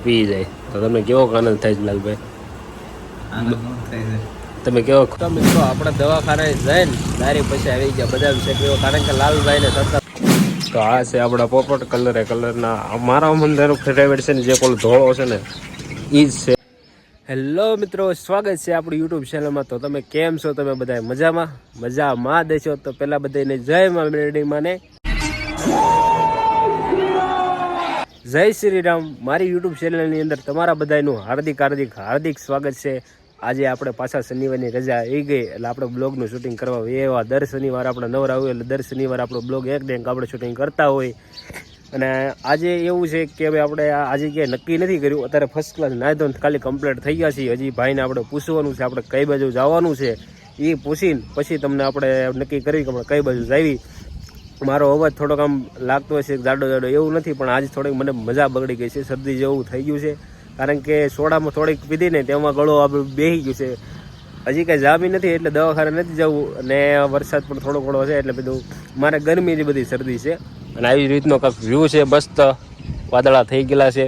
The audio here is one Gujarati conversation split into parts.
પી જાય તો તમને કેવો આનંદ થાય છે લાલભાઈ? તમે કેવો? તો મિત્રો આપણે દવાખાને જઈને ડાયરેક્ટ પછી આવી ગયા બધા વિશે કેવો, કારણ કે લાલભાઈને સતત. તો આ છે આપણા પોપટ કલરના મારા મંદિર ફેવરેટ છે ને, જે કોલ ધોળો છે ને એ જ છે. હેલો મિત્રો, સ્વાગત છે આપણી યુટ્યુબ ચેનલમાં. તો તમે કેમ છો? તમે બધા મજામાં દેશો? તો પહેલાં બધાને જય મા મેરડીમાં ને જય શ્રી રામ. મારી યુટ્યુબ ચેનલની અંદર તમારા બધાનું હાર્દિક સ્વાગત છે. આજે આપણે પાછા શનિવારની રજા આવી ગઈ એટલે આપણે બ્લોગનું શૂટિંગ કરવા એવા દર શનિવાર આપણે નવરા હોય એટલે દર શનિવાર આપણો બ્લોગ એક આપણે શૂટિંગ કરતા હોય. અને આજે એવું છે કે ભાઈ આપણે આજે ક્યાંય નક્કી નથી કર્યું. અત્યારે ફર્સ્ટ ક્લાસ નાહી ધોઈને ખાલી કમ્પ્લીટ થઈ ગયા છીએ. હજી ભાઈને આપણે પૂછવાનું છે આપણે કઈ બાજુ જવાનું છે. એ પૂછીને પછી તમને આપણે નક્કી કરી કે આપણે કઈ બાજુ જાવી. મારો અવાજ થોડોક આમ લાગતો હશે જાડો એવું નથી, પણ આજે થોડીક મને મજા બગડી ગઈ છે. શરદી જેવું થઈ ગયું છે, કારણ કે સોડામાં થોડીક પીધી ને તેમાં ગળો આપણે બેસી ગયું છે. હજી કાંઈ જામી નથી એટલે દવાખાને નથી જવું, અને વરસાદ પણ થોડો ઘણો છે એટલે બધું મારે ગરમીની બધી શરદી છે. અને આવી રીતનો કાંઈક વ્યૂ છે, મસ્ત વાદળા થઈ ગયેલા છે.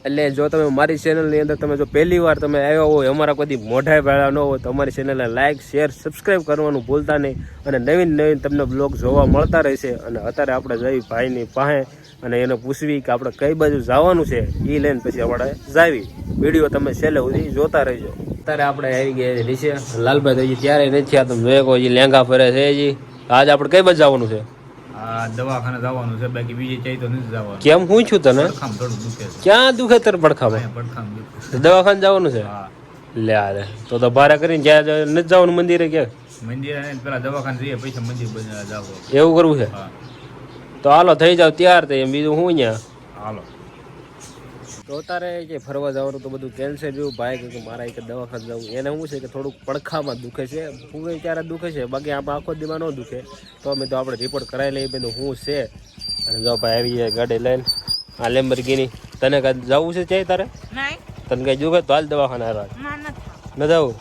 એટલે જો તમે મારી ચેનલની અંદર તમે જો પહેલી વાર તમે આવ્યા હોય, અમારા કોઈ મોઢા ભેળા ન હોય, તો અમારી ચેનલને લાઇક શેર સબસ્ક્રાઈબ કરવાનું ભૂલતા નહીં. અને નવીન તમને બ્લોગ જોવા મળતા રહેશે. અને અત્યારે આપણે જઈ ભાઈની પાસે અને એને પૂછવી કે આપણે કઈ બાજુ જવાનું છે. એ લઈને પછી આપણે જાવી. વિડીયો તમે છેલ્લે સુધી જોતા રહેજો. અત્યારે આપણે આવી ગયા નીચે. લાલભાઈ તો હજી ત્યારે નથી થયા, તમે જોઈ હજી લેંગા ફરે છે. હજી આજ આપણે કઈ બાજુ જવાનું છે? દવાખાને જવાનું છે, બાકી બીજે ચાઈ તો નથી જવાનું. કેમ, હું છું તને? પડખામ થોડું દુખે છે. ક્યાં દુખે તાર પડખામાં? પડખામ દુખે. દવાખાને જવાનું છે? લે આ તો ભાડા કરીને જ્યાં નથી જવાનું મંદિરે કે મંદિરે પેલા દવાખાને જઈએ પછી મંદિર બધા જાવ. એવું કરવું છે? તો હાલો થઈ જાવ ત્યાર તો એમ. બીજું હું અહીંયા હાલો. તો તારે કે ફરવા જવાનું તો બધું કેન્સલ રહ્યું. ભાઈ કે મારા એક દવાખાને જવું. એને શું છે કે થોડુંક પડખામાં દુખે છે. પૂરે ત્યારે દુખે છે, બાકી આપણે આખો દીમાં ન દુખે. તો અમે તો આપણે રિપોર્ટ કરાવી લઈએ બધું શું છે. અને જો ભાઈ આવી જાય ગાડી લઈને આ લેમ્બોર્ગિની. તને કાંઈ જવું છે ચાય તારે? તને કાંઈ દુખે તો હાલ દવાખાને હારવા. ન જવું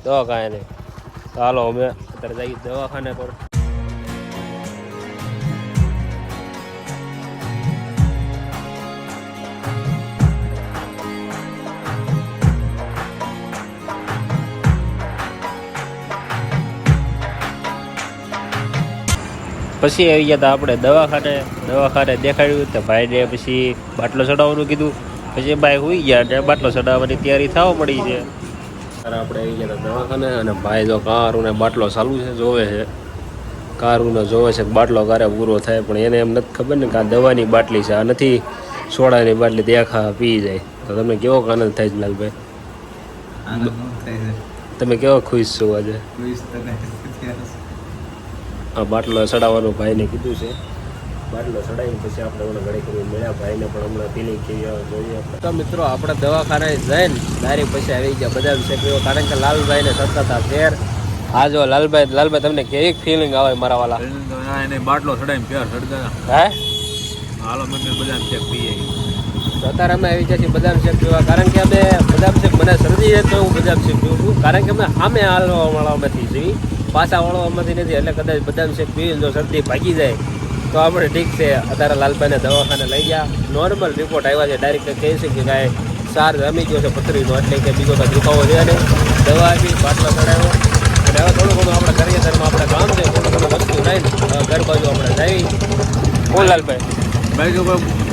દવા કાંઈ નહીં. તો હાલો અમે અત્યારે જઈએ દવાખાને પર. પછી આવી ગયા હતા આપણે દવાખાને દેખાડ્યું તો ભાઈને પછી બાટલો ચડાવવાનું કીધું. પછી ભાઈ હોઈ ગયા અને બાટલો ચડાવવાની તૈયારી થવા મળી છે. આપણે આવી ગયા હતા દવાખાને અને ભાઈ જો કારુને બાટલો ચાલુ છે, જોવે છે. કારુને જોવે છે બાટલો ક્યારે પૂરો થાય, પણ એને એમ નથી ખબર ને કે આ દવાની બાટલી છે, આ નથી સોડાની બાટલી. દેખા પી જાય તો તમને કેવો આનંદ થાય છે લાલભાઈ? તમે કેવો ખુશ છો આજે? આ બાટલો ચડાવવાનું ભાઈને કીધું છે. બાટલો ચડાવીને પછી આપણે ઓલા ઘડી કરી મળ્યા ભાઈને, પણ હમણાં ફિલિંગ કેવી જોઈએ આપણે. તો મિત્રો આપણે દવાખાને જઈને ડાયરેક્ટ પછી આવી ગયા બધા વિશે કેવો, કારણ કે લાલભાઈને સતત આ ફેર. હા જો લાલભાઈ તમને કેવી ફિલિંગ આવે મારા વાલા? એને બાટલો ચડાવીને પ્યાર ચડતા. હે હાલો મંદિર બદામ શેક પીએ. તો અત્યારે અમે આવી ગયા છીએ બદામ શેક પીવા, કારણ કે અમે બદામ શેક મને શરદી છે તો હું બદામ શેક પીવું છું. કારણ કે અમે સામે હાલવાવાળામાંથી છીએ, પાછા વાળવામાંથી નથી. એટલે કદાચ બદામ શેક પીવીને જો શરદી ભાગી જાય તો આપણે ઠીક છે. અત્યારે લાલભાઈને દવાખાને લઈ ગયા. નોર્મલ રિપોર્ટ આવ્યા છે. ડાયરેક્ટ કહે છે કે કાંઈ સાર જમી ગયો છે પથરીનો, એટલે કે બીજો કાંઈ દુખાવો છે નહીં. દવા આપી, બાટલો ચડાવ્યો. અને હવે થોડું ઘણું આપણે કરીએ ત્યારે આપણે કામ છે, થોડું ઘણું વસ્તુ લઈને ઘર બાજુ આપણે જઈ. કોણ લાલભાઈ? ભાઈ જો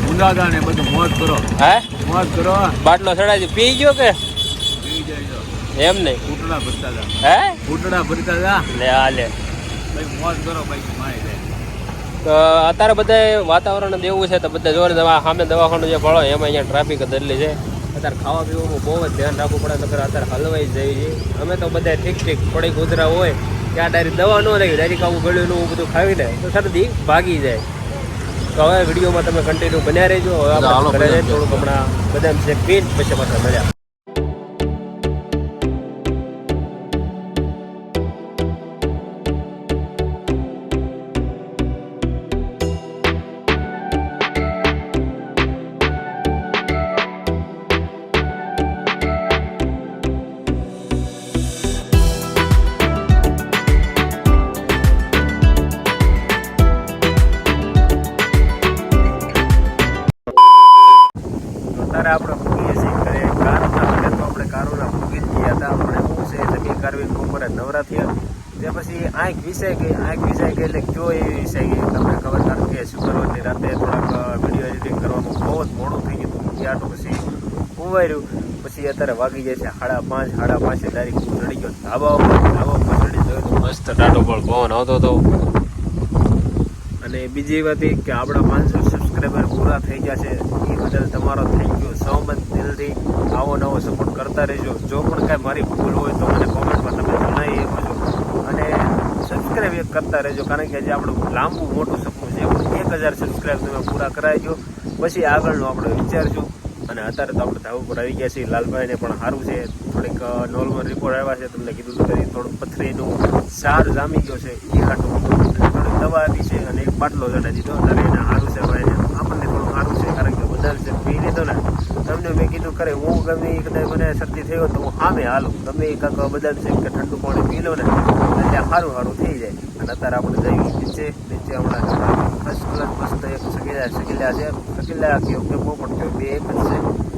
ઊંડાદા ને બધું મોજ કરો. હે મોજ કરો. બાટલો ચડાવી પી ગયો કે પી જાય એમ નહીં? ફૂટડા ભરતા હતા. હે ફૂટડા ભરતા હતા. લે આ લે ભાઈ મોજ કરો ભાઈ, મારી જાય. તો અત્યારે બધા વાતાવરણ દેવું છે તો બધા જોર સામે દવાખાનું જે ભળો એમાં અહીંયા ટ્રાફિક દલ્લી છે. અત્યારે ખાવા પીવાનું બહુ જ ધ્યાન રાખવું પડે, નકર અત્યારે હલવાઈ જઈએ છીએ અમે તો બધા ઠીક થોડીક ઉધરા હોય ત્યાં ડાયરેક્ટ દવા ન રહી, ડાયરેક્ટ આવું ગળ્યું બધું ખાવીને તો શરદી ભાગી જાય. તો હવે વિડીયોમાં તમે કન્ટિન્યુ બન્યા રહેજો. હવે આપણે થોડુંક હમણાં બદામ શેક પીને પછી પાછા મળ્યા. અત્યારે આપણે મૂકીએ છીએ ઘરે કારોના ઘરે તો આપણે કારોના મૂકી જ ગયા હતા. આપણે શું છે જમીન કારવી બપોરે નવરા થયા તે પછી આંખ વિસાઈ ગઈ એટલે કયો એવી વિસાઈ ગઈ તમને ખબર, કારણ કે શુક્રવારની રાતે થોડાક વિડીયો એડિટિંગ કરવામાં બહુ જ મોડું થઈ ગયું હતું. આટલું પછી ઉવાર્યું પછી અત્યારે વાગી જાય છે 5:30 5:30 ડાયરેક્ટ હું ચડી ગયો ધાબા ઉપર ચડી ગયો તો મસ્ત ટાટો પણ પવન આવતો હતો. અને બીજી વાત એ કે આપણા 500 સબસ્ક્રાઈબર પૂરા થઈ ગયા છે એ બદલ તમારો થેન્ક યુ સો મચ દિલથી. આવો નવો સપોર્ટ કરતા રહેજો. જો પણ કાંઈ મારી ભૂલ હોય તો મને કોમેન્ટમાં તમે જણાવી શકો છો અને સબસ્ક્રાઈબ કરતા રહેજો, કારણ કે જે આપણું લાંબુ મોટું સપનું છે 1000 સબસ્ક્રાઈબ તમે પૂરા કરાવજો પછી આગળનું આપણે વિચારશું. અને અત્યારે તો આપણે ધાબા ઉપર આવી ગયા છીએ. લાલભાઈને પણ સારું છે, થોડીક નોર્મલ રિપોર્ટ આવ્યા છે, તમને કીધું તો થોડુંક પથરીનું સાર જામી ગયો છે એ હાટું થોડીક દવા આપી છે અને એક બાટલો ચડાવી દીધો. અત્યારે એને સારું છે ભાઈને, આપણને થોડું સારું છે, કારણ કે બદલ છે પી લીધો ને. તમને મેં કીધું કરે હું ગમે એ કદાચ મને શરદી થઈ હોય તો હું સામે હાલું, ગમે એ કાંક બદલ છે કે ઠંડુ પાણી પી લો ને એટલે સારું થઈ જાય. અને અત્યારે આપણે જઈએ નીચે હમણાં ફર્સ્ટ ક્લાસ મસ્ત એક સગીલા છે, સગીલા કયો કે પોપટ કયો બે એક જ છે.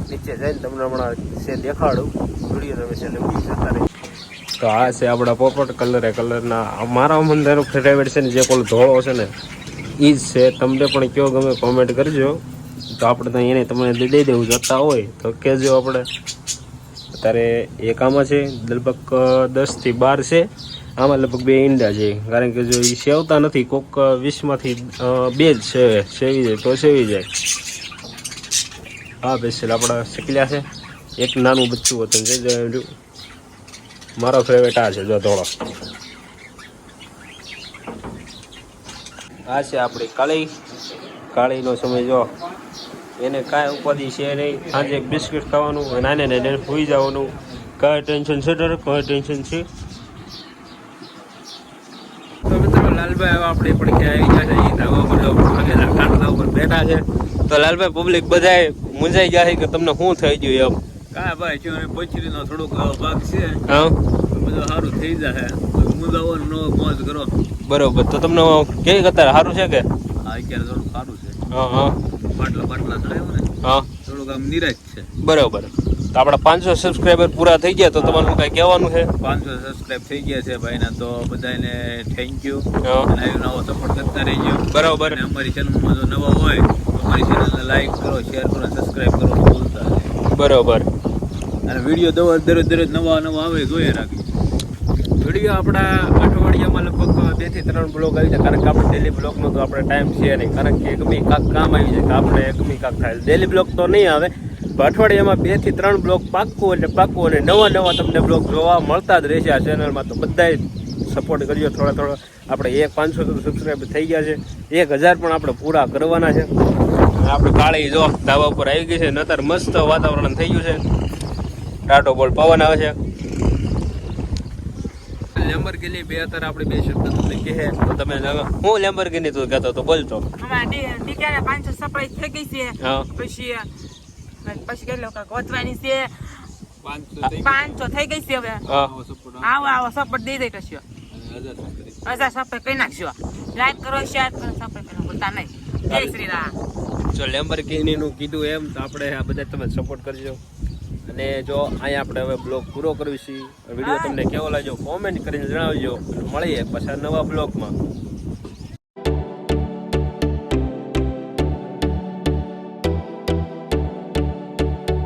નીચે જઈને તમને હમણાં છે દેખાડું, વિડીયો તમે છે ઉડી જતા રહી. તો આ છે આપણા પોપટ કલરના મારા મંદિરનો ફેવરેટ છે ને, જે કોલ ધોળો છે ને એ જ છે. તમને પણ કયો ગમે કોમેન્ટ કરજો, તો આપણે તો એને તમને દઈ દેવું જતા હોય તો કહેજો. આપણે અત્યારે એક આમાં છે લગભગ 10 થી 12 છે, આમાં લગભગ 2 ઈંડા છે, કારણ કે જો એ સેવતા નથી, કોક 20માંથી 2 જ છે સેવી જાય તો સેવી જાય. હા બેસેલ આપણા શીખલ્યા છે, એક નાનું બચ્ચું હતું છે, મારો ફેવરેટ આ છે જો ધોળો. આ છે આપણી કાળીનો સમય. જો એને કાંઈ ઉપાધિ છે નહીં, સાંજે એક બિસ્કિટ ખાવાનું અને નાને સુઈ જવાનું, કાંઈ ટેન્શન છે કોઈ ટેન્શન છે. તો મિત્રો લાલભાઈ હવે આપણે પણ ક્યાં આવી ગયા છે, ધાબા પર કાંટલા ઉપર બેઠા છે. તો લાલભાઈ પબ્લિક બધાએ મૂંઝાઈ ગયા છે કે તમને શું થઈ ગયું એમ? કાંઈ ભાઈ જો પછીનો થોડોક ભાગ છે, હા બધું સારું થઈ જશે. મુદાવાનું નો મોજ કરો. બરોબર. તો તમને કેવી અત્યારે સારું છે કે? હા અત્યારે થોડું સારું છે. હા બાટલા ચડાવ્યો ને, હા થોડુંક આમ નિરાશ છે. બરોબર. તો આપણા 500 સબસ્ક્રાઈબર પૂરા થઈ ગયા, તો તમારું કઈ કહેવાનું છે? 500 સબસ્ક્રાઇબ થઈ ગયા છે ભાઈના, તો બધાને થેન્ક યુ. હા. અને આવી નવો સપોર્ટ કરતા રહેજો. બરોબર. અને અમારી ચેનલમાં જો નવા હોય તો અમારી ચેનલને લાઈક કરો, શેર કરો, સબસ્ક્રાઇબ કરો ભૂલતા નહીં. બરોબર. અને વિડીયો દરરોજ નવા આવે જોઈએ રાખી. વિડીયો આપણા અઠવાડિયામાં લગભગ 2 થી 3 બ્લોગ આવી જાય, કારણ કે આપણે ડેલી બ્લોગનો તો આપણે ટાઈમ છે નહીં, કારણ કે ગમે કાંક કામ આવી જાય કે આપણે ગમે કાંક થાય. ડેલી બ્લોગ તો નહીં આવે, પણ અઠવાડિયામાં 2 થી 3 બ્લોગ પાક્કું અને નવા તમને બ્લોગ જોવા મળતા જ રહેશે આ ચેનલમાં. તો બધાએ સપોર્ટ કરજો થોડો. આપણે 500 સબસ્ક્રાઈબર થઈ ગયા છે, 1000 પણ આપણે પૂરા કરવાના છે. આપણે કાળી જો ધાબા ઉપર આવી ગઈ છે, નતર મસ્ત વાતાવરણ થઈ ગયું છે, ટાટો બોલ પવન આવે છે. લેમ્બોર્ગિની બે અત્યારે આપણે 2 શબ્દ તમને કહે તો તમે હું લેમ્બોર્ગિની તું કહેતો તો બોલતો. ડીકેને 500 સપ્લાય થઈ ગઈ છે. હા. પછી કેટલો ગોતવાની છે, 500 500 થઈ ગઈ છે. હવે આવો સપોર્ટ દઈ દઈ કશો 1000 સપ્લાય કરી નાખશો. લાઈક કરો, શેર કરો, સપ્લાય કરો ભૂલતા નહીં. જય શ્રી રામ. જો લેમ્બોર્ગિનીનું કીધું એમ, તો આપણે આ બધા તમે સપોર્ટ કરજો. અને જો અહીંયા આપણે હવે બ્લોગ પૂરો કરવી છીએ. વિડીયો તમને કેવો લાગ્યો કોમેન્ટ કરીને જણાવજો. મળીએ પાછા નવા બ્લોગમાં.